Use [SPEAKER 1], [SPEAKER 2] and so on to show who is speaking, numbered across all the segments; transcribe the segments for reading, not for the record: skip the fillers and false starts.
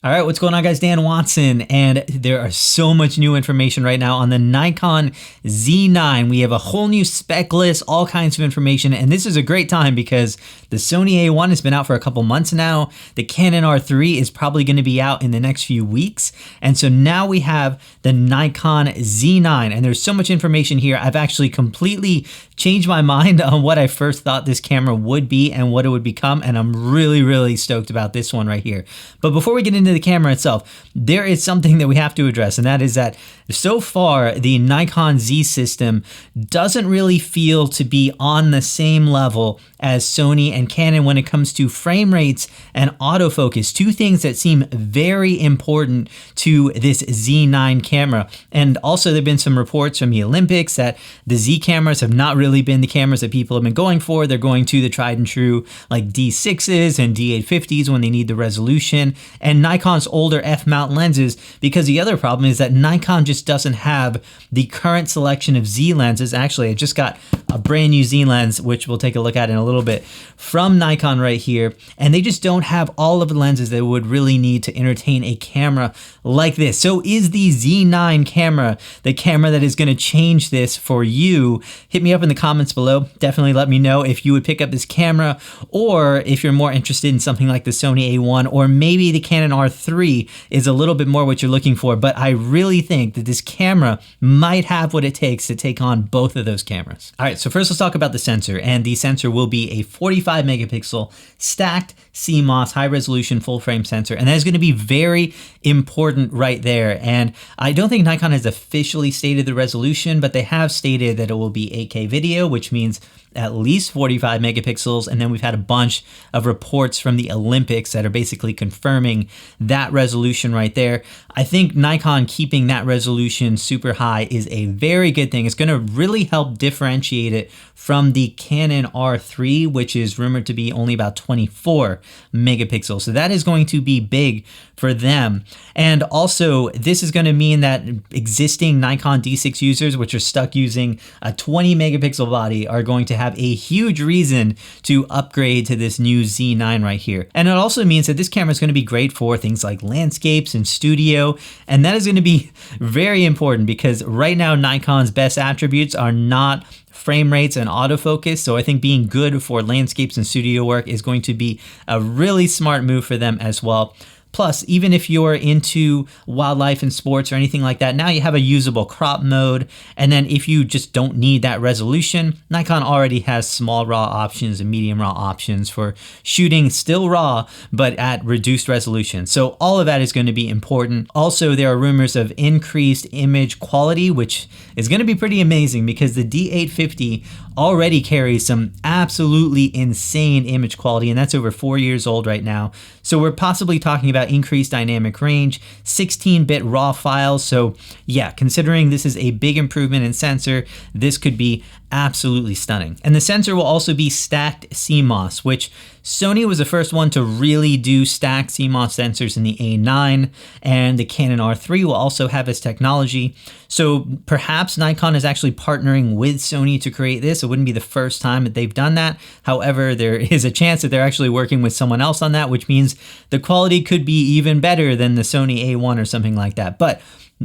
[SPEAKER 1] All right, what's going on, guys? Dan Watson, and there are so much new information right now on the Nikon Z9. We have a whole new spec list, all kinds of information, and this is a great time because the Sony A1 has been out for a couple months now. The Canon R3 is probably going to be out in the next few weeks, and so now we have the Nikon Z9, and there's so much information here. I've actually completely changed my mind on what I first thought this camera would be and what it would become, and I'm really stoked about this one right here. But before we get into the camera itself, there is something that we have to address, and that is that so far the Nikon Z system doesn't really feel to be on the same level as Sony and Canon when it comes to frame rates and autofocus, two things that seem very important to this Z9 camera. And also there have been some reports from the Olympics that the Z cameras have not really been the cameras that people have been going for. They're going to the tried and true like D6s and D850s when they need the resolution, and Nikon's older f-mount lenses, because the other problem is that Nikon just doesn't have the current selection of Z lenses. Actually, I just got a brand new Z lens, which we'll take a look at in a little bit, from Nikon right here, and they just don't have all of the lenses that would really need to entertain a camera like this. So is the Z9 camera the camera that is going to change this for you? Hit me up in the comments below. Definitely let me know if you would pick up this camera, or if you're more interested in something like the Sony A1, or maybe the Canon R3 is a little bit more what you're looking for. But I really think that this camera might have what it takes to take on both of those cameras. All right, so first let's talk about the sensor, and the sensor will be a 45 megapixel stacked CMOS high resolution full frame sensor, and that is going to be very important right there. And I don't think Nikon has officially stated the resolution, but they have stated that it will be 8K video, which means at least 45 megapixels. And then we've had a bunch of reports from the Olympics that are basically confirming that resolution right there. I think Nikon keeping that resolution super high is a very good thing. It's going to really help differentiate it from the Canon R3, which is rumored to be only about 24 megapixels. So that is going to be big for them. And also, this is going to mean that existing Nikon D6 users, which are stuck using a 20 megapixel body, are going to have a huge reason to upgrade to this new Z9 right here. And it also means that this camera is going to be great for things like landscapes and studio, and that is going to be very important because right now Nikon's best attributes are not frame rates and autofocus. So I think being good for landscapes and studio work is going to be a really smart move for them as well. Plus, even if you're into wildlife and sports or anything like that, now you have a usable crop mode. And then if you just don't need that resolution, Nikon already has small RAW options and medium RAW options for shooting still RAW, but at reduced resolution. So all of that is going to be important. Also, there are rumors of increased image quality, which is going to be pretty amazing because the D850 already carries some absolutely insane image quality, and that's over 4 years old right now. So we're possibly talking about increased dynamic range, 16-bit RAW files. So yeah, considering this is a big improvement in sensor, this could be absolutely stunning. And the sensor will also be stacked CMOS, which Sony was the first one to really do stacked CMOS sensors in the A9, and the Canon R3 will also have this technology. So perhaps Nikon is actually partnering with Sony to create this. It wouldn't be the first time that they've done that. However, there is a chance that they're actually working with someone else on that, which means the quality could be even better than the Sony A1 or something like that. But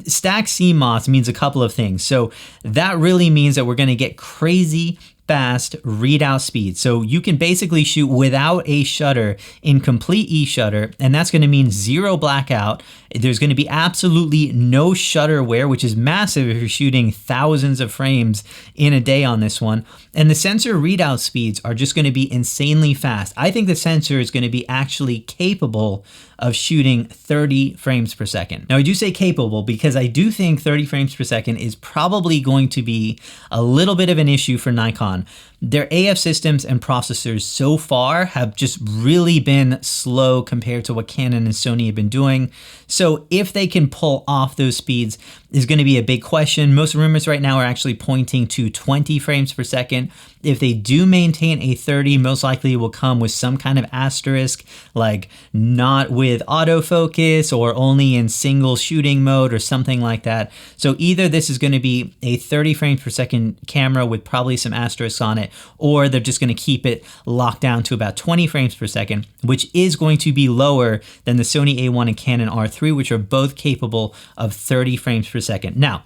[SPEAKER 1] stacked CMOS means a couple of things. So that really means that we're going to get crazy fast readout speed. So you can basically shoot without a shutter in complete e-shutter, and that's going to mean zero blackout. There's going to be absolutely no shutter wear, which is massive if you're shooting thousands of frames in a day on this one. And the sensor readout speeds are just going to be insanely fast. I think the sensor is going to be actually capable of shooting 30 frames per second. Now I do say capable because I do think 30 frames per second is probably going to be a little bit of an issue for Nikon. Their AF systems and processors so far have just really been slow compared to what Canon and Sony have been doing. So if they can pull off those speeds is going to be a big question. Most rumors right now are actually pointing to 20 frames per second. If they do maintain a 30, most likely it will come with some kind of asterisk, like not with autofocus or only in single shooting mode or something like that. So either this is going to be a 30 frames per second camera with probably some asterisks on it, it, or they're just going to keep it locked down to about 20 frames per second, which is going to be lower than the Sony A1 and Canon R3, which are both capable of 30 frames per second. Now,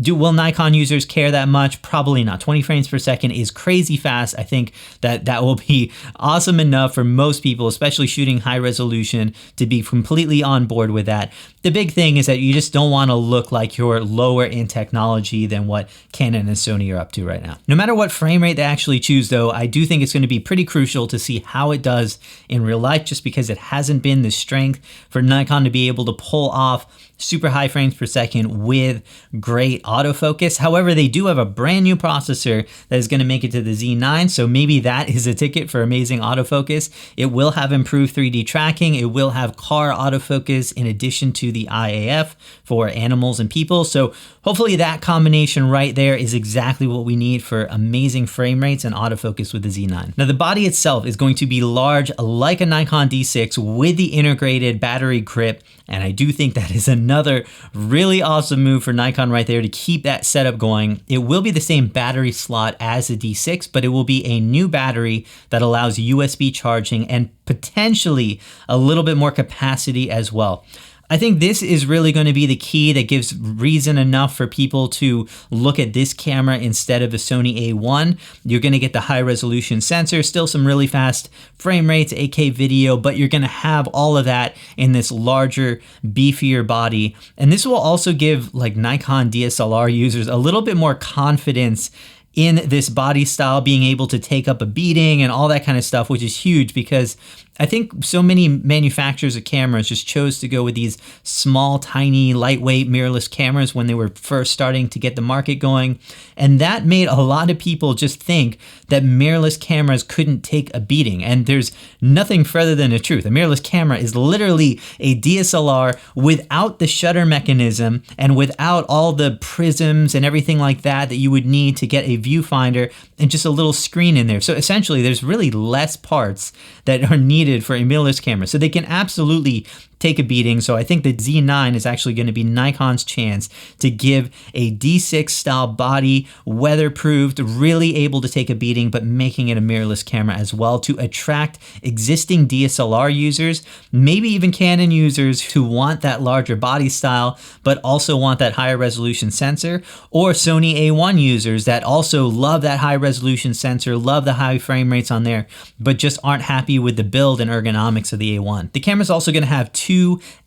[SPEAKER 1] will Nikon users care that much? Probably not. 20 frames per second is crazy fast. I think that will be awesome enough for most people, especially shooting high resolution, to be completely on board with that. The big thing is that you just don't want to look like you're lower in technology than what Canon and Sony are up to right now. No matter what frame rate they actually choose though, I do think it's going to be pretty crucial to see how it does in real life, just because it hasn't been the strength for Nikon to be able to pull off super high frames per second with great autofocus. However, they do have a brand new processor that is going to make it to the Z9, so maybe that is a ticket for amazing autofocus. It will have improved 3D tracking. It will have car autofocus in addition to the IAF for animals and people. So hopefully that combination right there is exactly what we need for amazing frame rates and autofocus with the Z9. Now the body itself is going to be large like a Nikon D6 with the integrated battery grip, and I do think that is another really awesome move for Nikon right there to keep that setup going. It will be the same battery slot as the D6, but it will be a new battery that allows USB charging and potentially a little bit more capacity as well. I think this is really going to be the key that gives reason enough for people to look at this camera instead of the Sony A1. You're going to get the high resolution sensor, still some really fast frame rates, 8K video, but you're going to have all of that in this larger, beefier body. And this will also give like Nikon DSLR users a little bit more confidence in this body style, being able to take up a beating and all that kind of stuff, which is huge because I think so many manufacturers of cameras just chose to go with these small, tiny, lightweight mirrorless cameras when they were first starting to get the market going. And that made a lot of people just think that mirrorless cameras couldn't take a beating. And there's nothing further than the truth. A mirrorless camera is literally a DSLR without the shutter mechanism and without all the prisms and everything like that you would need to get a viewfinder and just a little screen in there. So essentially there's really less parts that are needed for a mirrorless camera. So they can absolutely take a beating. So I think the Z9 is actually going to be Nikon's chance to give a D6 style body, weatherproofed, really able to take a beating, but making it a mirrorless camera as well to attract existing DSLR users, maybe even Canon users who want that larger body style, but also want that higher resolution sensor, or Sony A1 users that also love that high resolution sensor, love the high frame rates on there, but just aren't happy with the build and ergonomics of the A1. The camera's also going to have two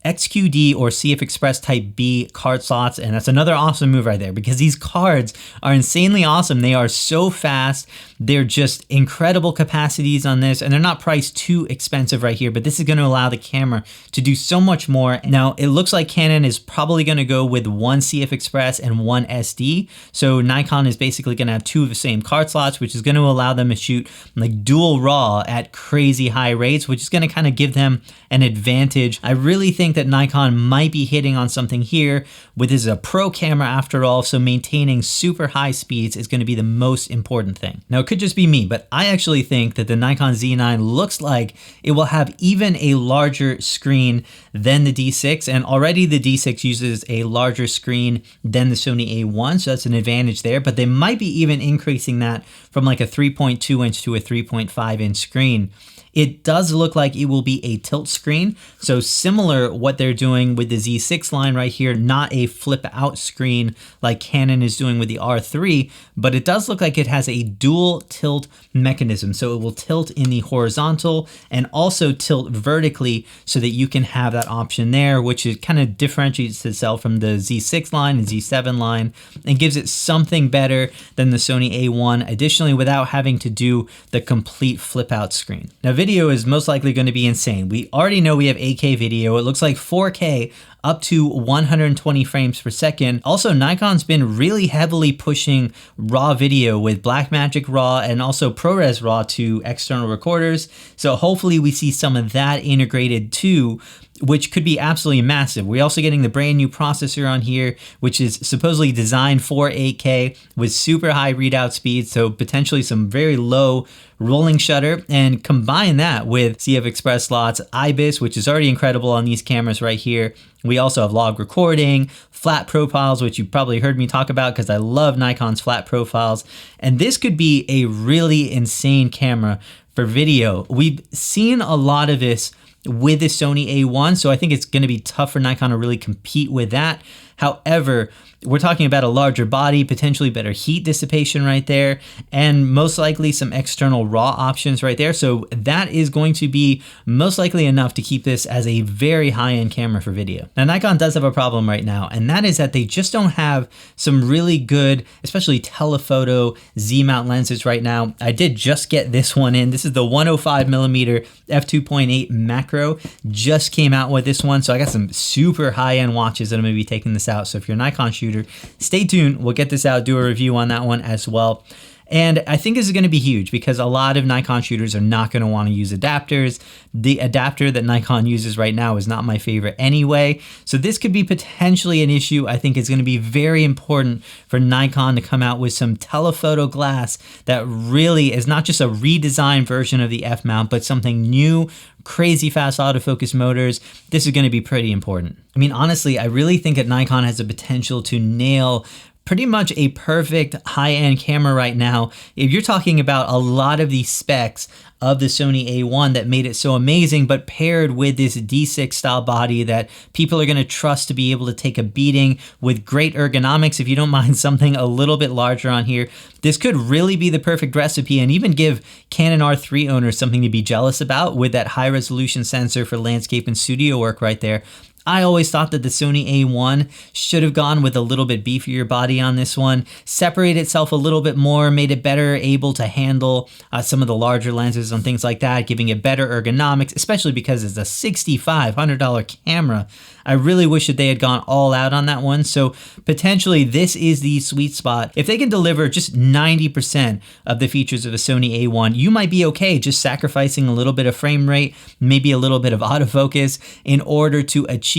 [SPEAKER 1] XQD or CF Express Type B card slots, and that's another awesome move right there because these cards are insanely awesome. They are so fast. They're just incredible capacities on this, and they're not priced too expensive right here, but this is going to allow the camera to do so much more. Now, it looks like Canon is probably going to go with one CF Express and one SD, so Nikon is basically going to have two of the same card slots, which is going to allow them to shoot like dual RAW at crazy high rates, which is going to kind of give them an advantage. I really think that Nikon might be hitting on something here with this is a pro camera after all, so maintaining super high speeds is going to be the most important thing. Now, it could just be me, but I actually think that the Nikon Z9 looks like it will have even a larger screen than the D6, and already the D6 uses a larger screen than the Sony A1, so that's an advantage there, but they might be even increasing that from like a 3.2 inch to a 3.5 inch screen. It does look like it will be a tilt screen, so similar what they're doing with the Z6 line right here, not a flip out screen like Canon is doing with the R3, but it does look like it has a dual tilt mechanism. So it will tilt in the horizontal and also tilt vertically so that you can have that option there, which is kind of differentiates itself from the Z6 line and Z7 line and gives it something better than the Sony A1, additionally without having to do the complete flip out screen. Now, video is most likely going to be insane. We already know we have 8K video. It looks like 4K up to 120 frames per second. Also, Nikon's been really heavily pushing RAW video with Blackmagic RAW and also ProRes RAW to external recorders. So hopefully we see some of that integrated too. which could be absolutely massive. We're also getting the brand new processor on here, which is supposedly designed for 8K with super high readout speeds, so potentially some very low rolling shutter, and combine that with CF Express slots, IBIS, which is already incredible on these cameras right here. We also have log recording, flat profiles, which you probably heard me talk about because I love Nikon's flat profiles. And this could be a really insane camera for video. We've seen a lot of this with the Sony A1, so I think it's going to be tough for Nikon to really compete with that. However, we're talking about a larger body, potentially better heat dissipation right there, and most likely some external RAW options right there. So that is going to be most likely enough to keep this as a very high-end camera for video. Now, Nikon does have a problem right now, and that is that they just don't have some really good, especially telephoto Z-mount lenses right now. I did just get this one in. This is the 105mm f2.8 macro. Just came out with this one, so I got some super high-end watches that I'm going to be taking this out. So if you're a Nikon shooter, stay tuned. We'll get this out, do a review on that one as well. And I think this is going to be huge because a lot of Nikon shooters are not going to want to use adapters. The adapter that Nikon uses right now is not my favorite anyway. So this could be potentially an issue. I think it's going to be very important for Nikon to come out with some telephoto glass that really is not just a redesigned version of the F-mount, but something new, crazy fast autofocus motors. This is going to be pretty important. I mean, honestly, I really think that Nikon has the potential to nail pretty much a perfect high-end camera right now. If you're talking about a lot of these specs of the Sony A1 that made it so amazing, but paired with this D6 style body that people are going to trust to be able to take a beating with great ergonomics, if you don't mind something a little bit larger on here, this could really be the perfect recipe and even give Canon R3 owners something to be jealous about with that high resolution sensor for landscape and studio work right there. I always thought that the Sony A1 should have gone with a little bit beefier body on this one, separate itself a little bit more, made it better able to handle some of the larger lenses and things like that, giving it better ergonomics, especially because it's a $6,500 camera. I really wish that they had gone all out on that one. So potentially this is the sweet spot. If they can deliver just 90% of the features of a Sony A1, you might be okay just sacrificing a little bit of frame rate, maybe a little bit of autofocus in order to achieve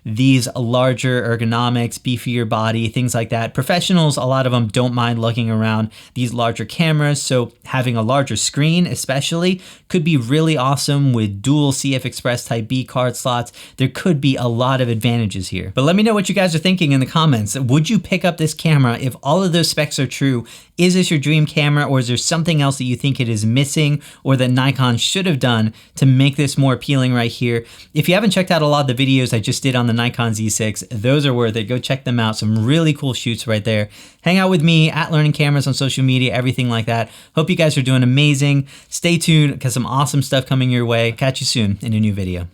[SPEAKER 1] these larger ergonomics, beefier body, things like that. Professionals, a lot of them don't mind looking around these larger cameras. So having a larger screen especially could be really awesome with dual CF Express Type B card slots. There could be a lot of advantages here. But let me know what you guys are thinking in the comments. Would you pick up this camera if all of those specs are true? Is this your dream camera, or is there something else that you think it is missing or that Nikon should have done to make this more appealing right here? If you haven't checked out a lot of the videos I just did on the Nikon Z6, those are worth it. Go check them out. Some really cool shoots right there. Hang out with me at Learning Cameras on social media, everything like that. Hope you guys are doing amazing. Stay tuned because some awesome stuff coming your way. Catch you soon in a new video.